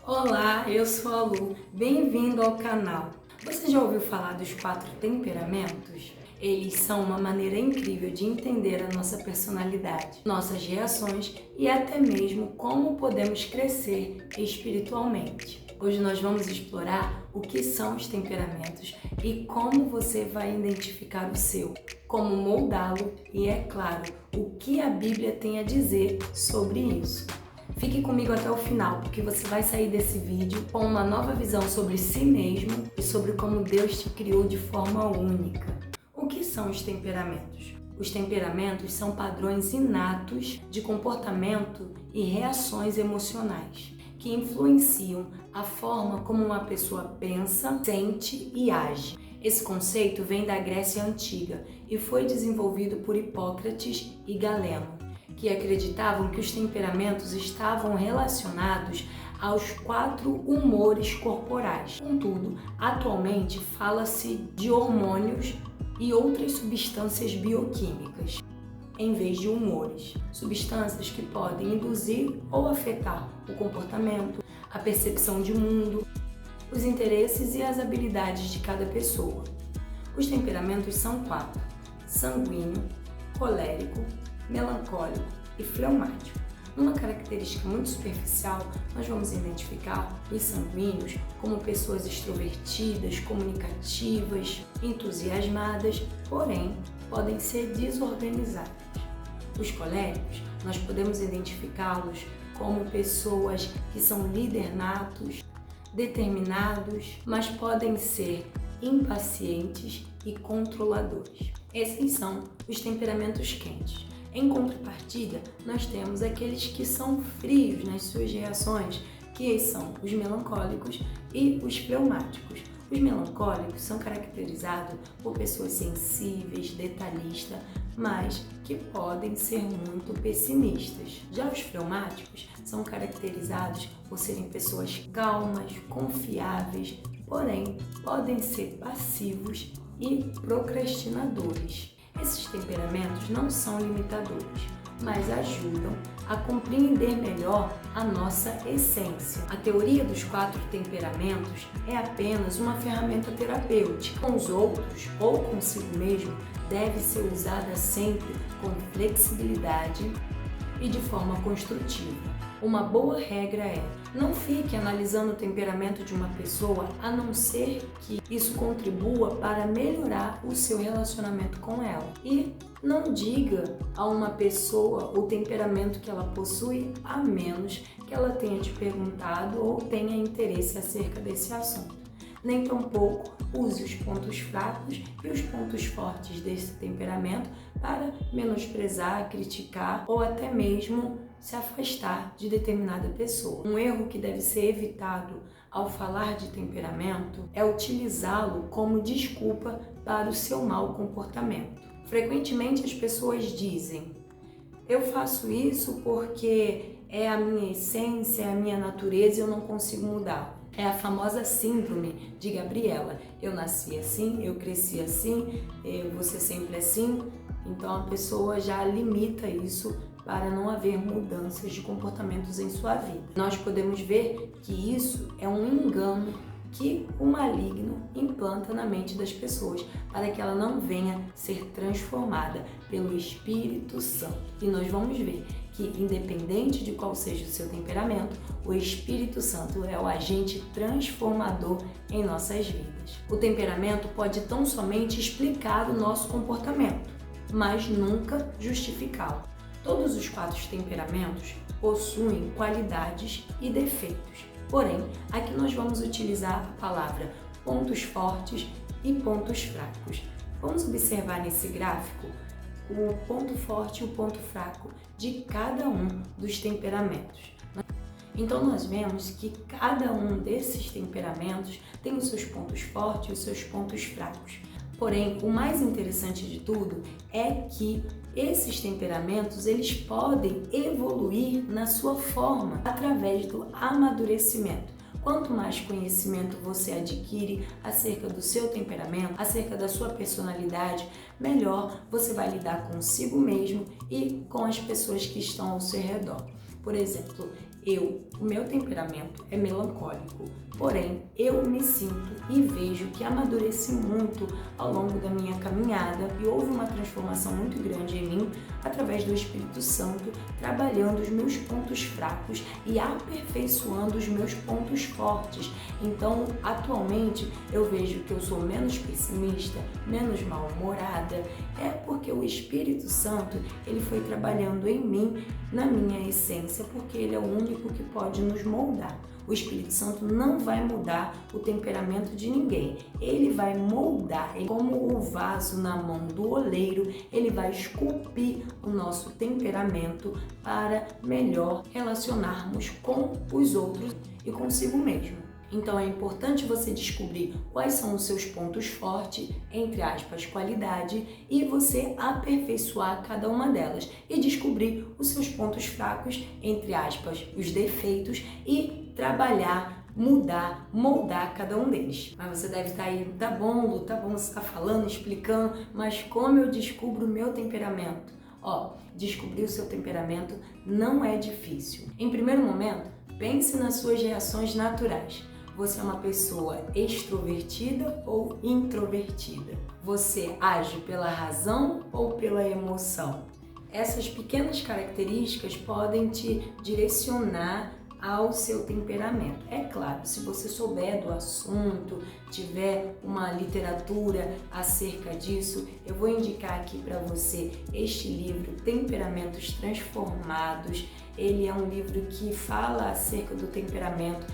Olá, eu sou a Lu, bem-vindo ao canal. Você já ouviu falar dos 4 temperamentos? Eles são uma maneira incrível de entender a nossa personalidade, nossas reações e até mesmo como podemos crescer espiritualmente. Hoje nós vamos explorar o que são os temperamentos e como você vai identificar o seu, como moldá-lo e, é claro, o que a Bíblia tem a dizer sobre isso. Fique comigo até o final, porque você vai sair desse vídeo com uma nova visão sobre si mesmo e sobre como Deus te criou de forma única. O que são os temperamentos? Os temperamentos são padrões inatos de comportamento e reações emocionais que influenciam a forma como uma pessoa pensa, sente e age. Esse conceito vem da Grécia Antiga e foi desenvolvido por Hipócrates e Galeno, que acreditavam que os temperamentos estavam relacionados aos 4 humores corporais. Contudo, atualmente fala-se de hormônios e outras substâncias bioquímicas, em vez de humores, substâncias que podem induzir ou afetar o comportamento, a percepção de mundo, os interesses e as habilidades de cada pessoa. Os temperamentos são 4: sanguíneo, colérico, melancólico e fleumático. Uma característica muito superficial, nós vamos identificar os sanguíneos como pessoas extrovertidas, comunicativas, entusiasmadas, porém podem ser desorganizadas. Os coléricos, nós podemos identificá-los como pessoas que são líder natos, determinados, mas podem ser impacientes e controladores. Esses são os temperamentos quentes. Em contrapartida, nós temos aqueles que são frios nas suas reações, que são os melancólicos e os fleumáticos. Os melancólicos são caracterizados por pessoas sensíveis, detalhistas, mas que podem ser muito pessimistas. Já os fleumáticos são caracterizados por serem pessoas calmas, confiáveis, porém podem ser passivos e procrastinadores. Esses temperamentos não são limitadores, mas ajudam a compreender melhor a nossa essência. A teoria dos 4 temperamentos é apenas uma ferramenta terapêutica. Com os outros ou consigo mesmo, deve ser usada sempre com flexibilidade e de forma construtiva. Uma boa regra é: não fique analisando o temperamento de uma pessoa a não ser que isso contribua para melhorar o seu relacionamento com ela. E não diga a uma pessoa o temperamento que ela possui a menos que ela tenha te perguntado ou tenha interesse acerca desse assunto. Nem tampouco use os pontos fracos e os pontos fortes desse temperamento para menosprezar, criticar ou até mesmo se afastar de determinada pessoa. Um erro que deve ser evitado ao falar de temperamento é utilizá-lo como desculpa para o seu mau comportamento. Frequentemente as pessoas dizem: eu faço isso porque é a minha essência, é a minha natureza e eu não consigo mudar. É a famosa síndrome de Gabriela. Eu nasci assim, eu cresci assim, você sempre assim. Então a pessoa já limita isso para não haver mudanças de comportamentos em sua vida. Nós podemos ver que isso é um engano que o maligno implanta na mente das pessoas para que ela não venha ser transformada pelo Espírito Santo. E nós vamos ver que, independente de qual seja o seu temperamento, o Espírito Santo é o agente transformador em nossas vidas. O temperamento pode tão somente explicar o nosso comportamento, mas nunca justificá-lo. Todos os 4 temperamentos possuem qualidades e defeitos. Porém, aqui nós vamos utilizar a palavra pontos fortes e pontos fracos. Vamos observar nesse gráfico o ponto forte e o ponto fraco de cada um dos temperamentos. Então nós vemos que cada um desses temperamentos tem os seus pontos fortes e os seus pontos fracos. Porém, o mais interessante de tudo é que esses temperamentos eles podem evoluir na sua forma através do amadurecimento. Quanto mais conhecimento você adquire acerca do seu temperamento, acerca da sua personalidade, melhor você vai lidar consigo mesmo e com as pessoas que estão ao seu redor. Por exemplo, O meu temperamento é melancólico, porém eu me sinto e vejo que amadureci muito ao longo da minha caminhada e houve uma transformação muito grande em mim através do Espírito Santo, trabalhando os meus pontos fracos e aperfeiçoando os meus pontos fortes. Então, atualmente, eu vejo que eu sou menos pessimista, menos mal-humorada, é porque o Espírito Santo, ele foi trabalhando em mim, na minha essência, porque ele é o único que pode nos moldar. O Espírito Santo não vai mudar o temperamento de ninguém. Ele vai moldar, como o vaso na mão do oleiro, ele vai esculpir o nosso temperamento para melhor relacionarmos com os outros e consigo mesmo. Então é importante você descobrir quais são os seus pontos fortes, entre aspas, qualidade, e você aperfeiçoar cada uma delas e descobrir os seus pontos fracos, entre aspas, os defeitos, e trabalhar, mudar, moldar cada um deles. Mas você deve estar aí, tá bom, Lu, tá bom, você está falando, explicando, mas como eu descubro o meu temperamento? Descobrir o seu temperamento não é difícil. Em primeiro momento, pense nas suas reações naturais. Você é uma pessoa extrovertida ou introvertida? Você age pela razão ou pela emoção? Essas pequenas características podem te direcionar ao seu temperamento. É claro, se você souber do assunto, tiver uma literatura acerca disso, eu vou indicar aqui para você este livro, Temperamentos Transformados. Ele é um livro que fala acerca do temperamento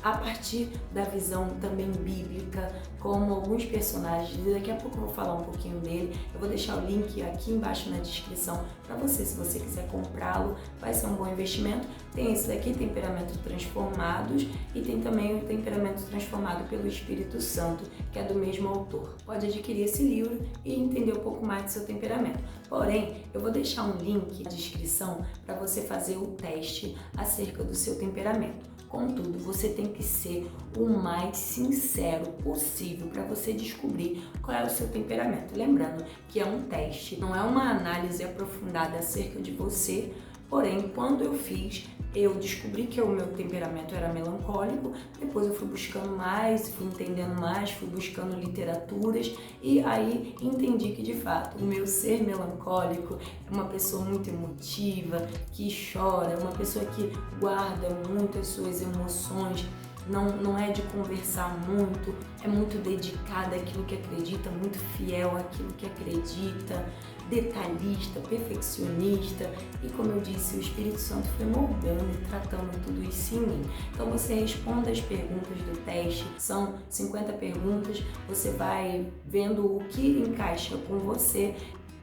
a partir da visão também bíblica, como alguns personagens. Daqui a pouco eu vou falar um pouquinho dele. Eu vou deixar o link aqui embaixo na descrição para você, se você quiser comprá-lo, vai ser um bom investimento. Tem esse daqui, Temperamentos Transformados, e tem também o Temperamento Transformado pelo Espírito Santo, que é do mesmo autor. Pode adquirir esse livro e entender um pouco mais do seu temperamento. Porém, eu vou deixar um link na descrição para você fazer o teste acerca do seu temperamento. Contudo, você tem que ser o mais sincero possível para você descobrir qual é o seu temperamento. Lembrando que é um teste, não é uma análise aprofundada acerca de você. Porém, quando eu fiz, eu descobri que o meu temperamento era melancólico. Depois eu fui buscando mais, fui entendendo mais, fui buscando literaturas e aí entendi que de fato o meu ser melancólico é uma pessoa muito emotiva, que chora, uma pessoa que guarda muito as suas emoções. Não é de conversar muito, é muito dedicada àquilo que acredita, muito fiel àquilo que acredita, detalhista, perfeccionista, e como eu disse, o Espírito Santo foi moldando e tratando tudo isso em mim. Então você responde as perguntas do teste, são 50 perguntas, você vai vendo o que encaixa com você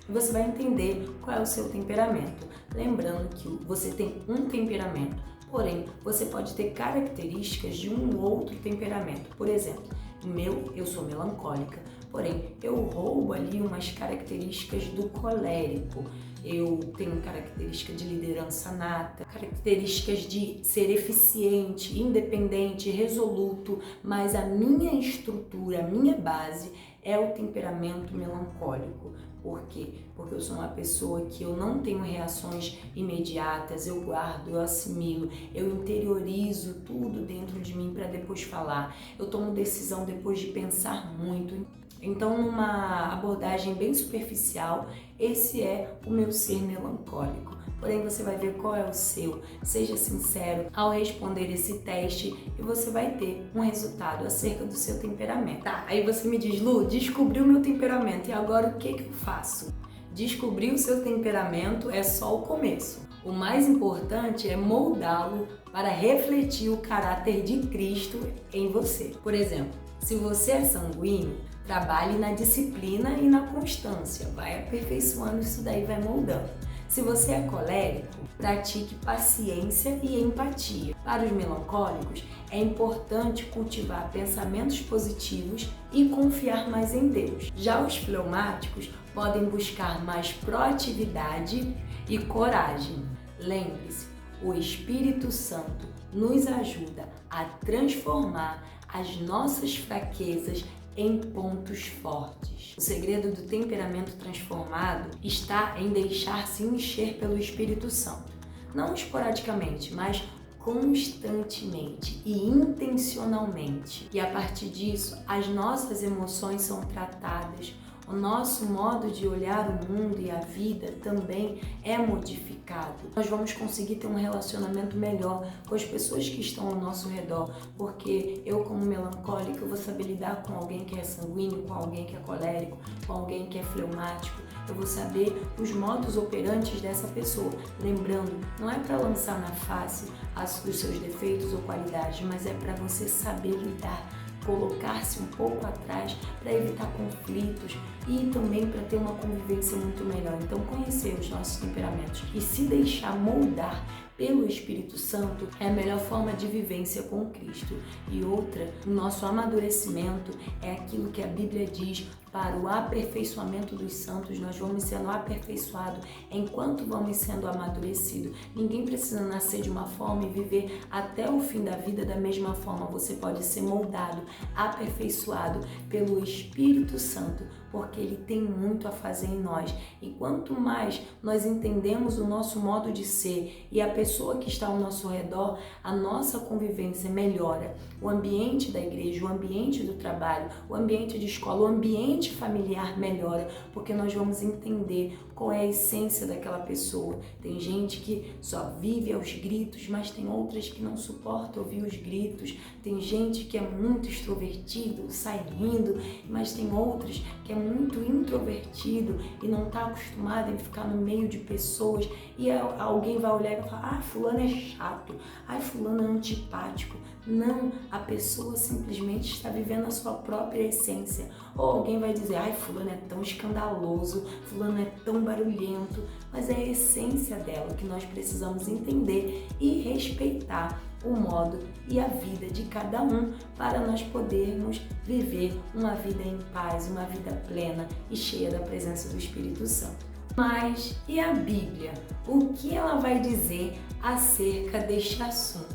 e você vai entender qual é o seu temperamento. Lembrando que você tem um temperamento, porém você pode ter características de um outro temperamento. Por exemplo, eu sou melancólica, porém eu roubo ali umas características do colérico. Eu tenho característica de liderança nata, características de ser eficiente, independente, resoluto, mas a minha estrutura, a minha base é o temperamento melancólico. Por quê? Porque eu sou uma pessoa que eu não tenho reações imediatas, eu guardo, eu assimilo, eu interiorizo tudo dentro de mim para depois falar. Eu tomo decisão depois de pensar muito. Então, numa abordagem bem superficial, esse é o meu ser melancólico. Porém, você vai ver qual é o seu. Seja sincero ao responder esse teste e você vai ter um resultado acerca do seu temperamento. Tá, aí você me diz, Lu, descobri o meu temperamento e agora o que eu faço? Descobrir o seu temperamento é só o começo. O mais importante é moldá-lo para refletir o caráter de Cristo em você. Por exemplo, se você é sanguíneo, trabalhe na disciplina e na constância, vai aperfeiçoando isso daí, vai moldando. Se você é colérico, pratique paciência e empatia. Para os melancólicos, é importante cultivar pensamentos positivos e confiar mais em Deus. Já os fleumáticos podem buscar mais proatividade e coragem. Lembre-se, o Espírito Santo nos ajuda a transformar as nossas fraquezas em pontos fortes. O segredo do temperamento transformado está em deixar-se encher pelo Espírito Santo. Não esporadicamente, mas constantemente e intencionalmente. E a partir disso, as nossas emoções são tratadas, o nosso modo de olhar o mundo e a vida também é modificado. Nós vamos conseguir ter um relacionamento melhor com as pessoas que estão ao nosso redor, porque eu, como melancólica, eu vou saber lidar com alguém que é sanguíneo, com alguém que é colérico, com alguém que é fleumático. Eu vou saber os modus operantes dessa pessoa. Lembrando, não é para lançar na face os seus defeitos ou qualidades, mas é para você saber lidar, colocar-se um pouco atrás para evitar conflitos e também para ter uma convivência muito melhor. Então, conhecer os nossos temperamentos e se deixar moldar pelo Espírito Santo é a melhor forma de vivência com Cristo. E outra, o nosso amadurecimento é aquilo que a Bíblia diz: para o aperfeiçoamento dos santos, nós vamos sendo aperfeiçoados enquanto vamos sendo amadurecidos. Ninguém precisa nascer de uma forma e viver até o fim da vida da mesma forma. Você pode ser moldado, aperfeiçoado pelo Espírito Santo, porque Ele tem muito a fazer em nós. E quanto mais nós entendemos o nosso modo de ser e a pessoa que está ao nosso redor, a nossa convivência melhora. O ambiente da igreja, o ambiente do trabalho, o ambiente de escola, o ambiente familiar melhora, porque nós vamos entender qual é a essência daquela pessoa. Tem gente que só vive aos gritos, mas tem outras que não suportam ouvir os gritos. Tem gente que é muito extrovertido, sai rindo, mas tem outras que é muito introvertido e não está acostumado em ficar no meio de pessoas, e alguém vai olhar e vai falar: ah, fulano é chato, ah, fulano é antipático. Não, a pessoa simplesmente está vivendo a sua própria essência. Ou alguém vai dizer: ai, fulano é tão escandaloso, fulano é tão barulhento, mas é a essência dela que nós precisamos entender e respeitar o modo e a vida de cada um para nós podermos viver uma vida em paz, uma vida plena e cheia da presença do Espírito Santo. Mas e a Bíblia? O que ela vai dizer acerca deste assunto?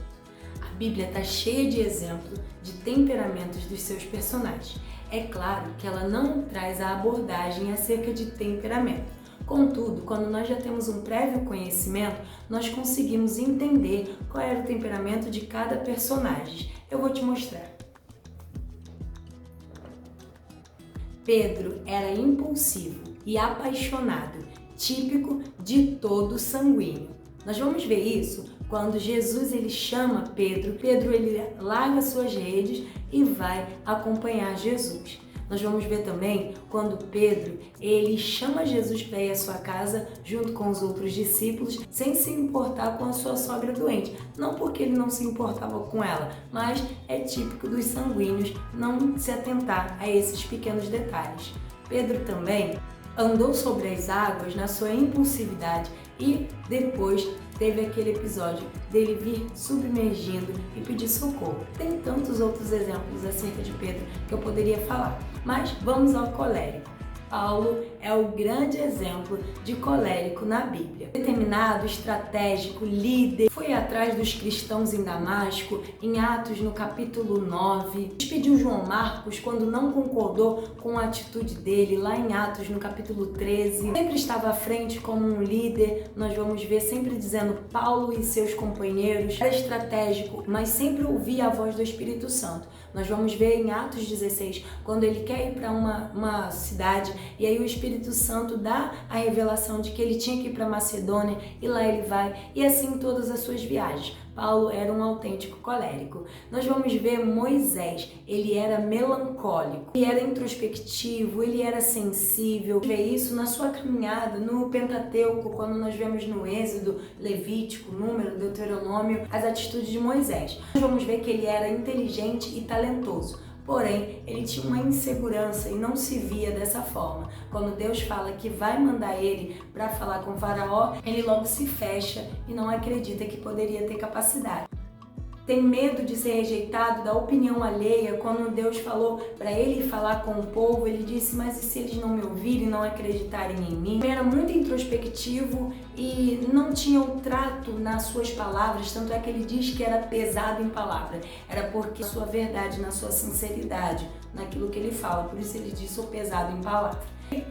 A Bíblia está cheia de exemplos de temperamentos dos seus personagens. É claro que ela não traz a abordagem acerca de temperamento. Contudo, quando nós já temos um prévio conhecimento, nós conseguimos entender qual era o temperamento de cada personagem. Eu vou te mostrar. Pedro era impulsivo e apaixonado, típico de todo sanguíneo. Nós vamos ver isso quando Jesus ele chama Pedro. Pedro ele larga suas redes e vai acompanhar Jesus. Nós vamos ver também quando Pedro ele chama Jesus para ir à sua casa junto com os outros discípulos, sem se importar com a sua sogra doente. Não porque ele não se importava com ela, mas é típico dos sanguíneos não se atentar a esses pequenos detalhes. Pedro também andou sobre as águas na sua impulsividade e depois teve aquele episódio dele vir submergindo e pedir socorro. Tem tantos outros exemplos acerca de Pedro que eu poderia falar, mas vamos ao colérico. Paulo é o grande exemplo de colérico na Bíblia. Determinado, estratégico, líder, foi atrás dos cristãos em Damasco, em Atos no capítulo 9. Despediu João Marcos quando não concordou com a atitude dele, lá em Atos no capítulo 13. Sempre estava à frente como um líder, nós vamos ver sempre dizendo Paulo e seus companheiros. Era estratégico, mas sempre ouvia a voz do Espírito Santo. Nós vamos ver em Atos 16, quando ele quer ir para uma cidade, e aí o Espírito Santo dá a revelação de que ele tinha que ir para Macedônia, e lá ele vai, e assim todas as suas viagens. Paulo era um autêntico colérico. Nós vamos ver Moisés, ele era melancólico, ele era introspectivo, ele era sensível. Vê isso na sua caminhada, no Pentateuco, quando nós vemos no Êxodo, Levítico, Número, Deuteronômio, as atitudes de Moisés. Nós vamos ver que ele era inteligente e talentoso. Porém, ele tinha uma insegurança e não se via dessa forma. Quando Deus fala que vai mandar ele para falar com o faraó, ele logo se fecha e não acredita que poderia ter capacidade. Tem medo de ser rejeitado, da opinião alheia. Quando Deus falou para ele falar com o povo, ele disse: mas e se eles não me ouvirem, não acreditarem em mim? Ele era muito introspectivo e não tinha o trato nas suas palavras, tanto é que ele diz que era pesado em palavra. Era porque a sua verdade, na sua sinceridade, naquilo que ele fala, por isso ele diz: sou pesado em palavra.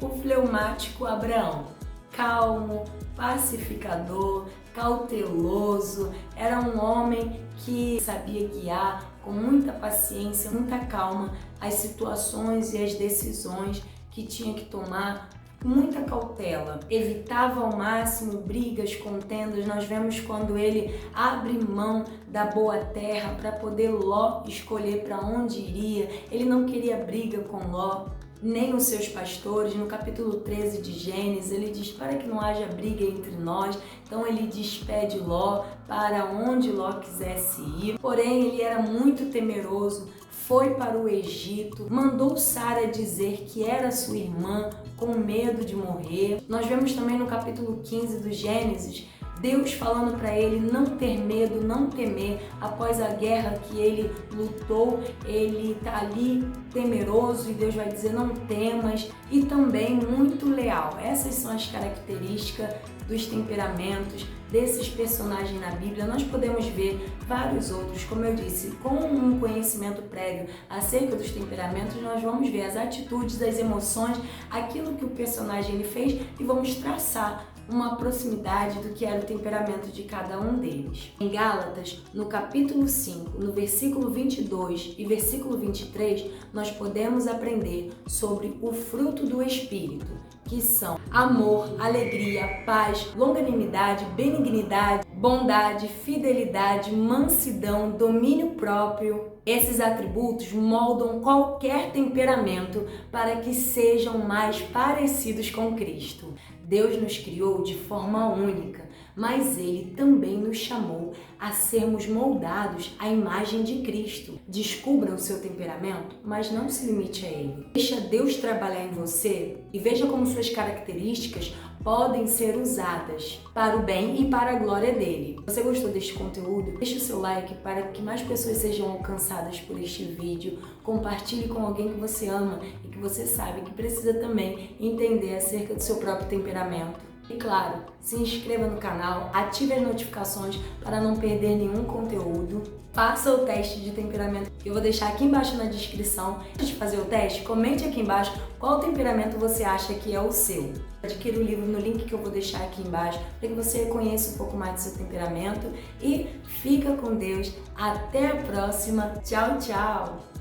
O fleumático Abraão, calmo, pacificador, cauteloso, era um homem que sabia guiar com muita paciência, muita calma as situações e as decisões que tinha que tomar, muita cautela. Evitava ao máximo brigas, contendas. Nós vemos quando ele abre mão da boa terra para poder Ló escolher para onde iria. Ele não queria briga com Ló, nem os seus pastores. No capítulo 13 de Gênesis, ele diz para que não haja briga entre nós. Então ele despede Ló para onde Ló quisesse ir. Porém, ele era muito temeroso, foi para o Egito, mandou Sara dizer que era sua irmã, com medo de morrer. Nós vemos também no capítulo 15 do Gênesis, Deus falando para ele não ter medo, não temer. Após a guerra que ele lutou, ele está ali temeroso e Deus vai dizer não temas, e também muito leal. Essas são as características dos temperamentos desses personagens na Bíblia. Nós podemos ver vários outros, como eu disse, com um conhecimento prévio acerca dos temperamentos, nós vamos ver as atitudes, as emoções, aquilo que o personagem ele fez e vamos traçar uma proximidade do que era o temperamento de cada um deles. Em Gálatas, no capítulo 5, no versículo 22 e versículo 23, nós podemos aprender sobre o fruto do Espírito, que são amor, alegria, paz, longanimidade, benignidade, bondade, fidelidade, mansidão, domínio próprio. Esses atributos moldam qualquer temperamento para que sejam mais parecidos com Cristo. Deus nos criou de forma única, mas Ele também nos chamou a sermos moldados à imagem de Cristo. Descubra o seu temperamento, mas não se limite a ele. Deixa Deus trabalhar em você e veja como suas características podem ser usadas para o bem e para a glória dele. Se você gostou deste conteúdo, deixe o seu like para que mais pessoas sejam alcançadas por este vídeo. Compartilhe com alguém que você ama e que você sabe que precisa também entender acerca do seu próprio temperamento. E claro, se inscreva no canal, ative as notificações para não perder nenhum conteúdo. Faça o teste de temperamento que eu vou deixar aqui embaixo na descrição. Antes de fazer o teste, comente aqui embaixo qual temperamento você acha que é o seu. Adquira o livro no link que eu vou deixar aqui embaixo para que você conheça um pouco mais do seu temperamento. E fica com Deus. Até a próxima. Tchau, tchau!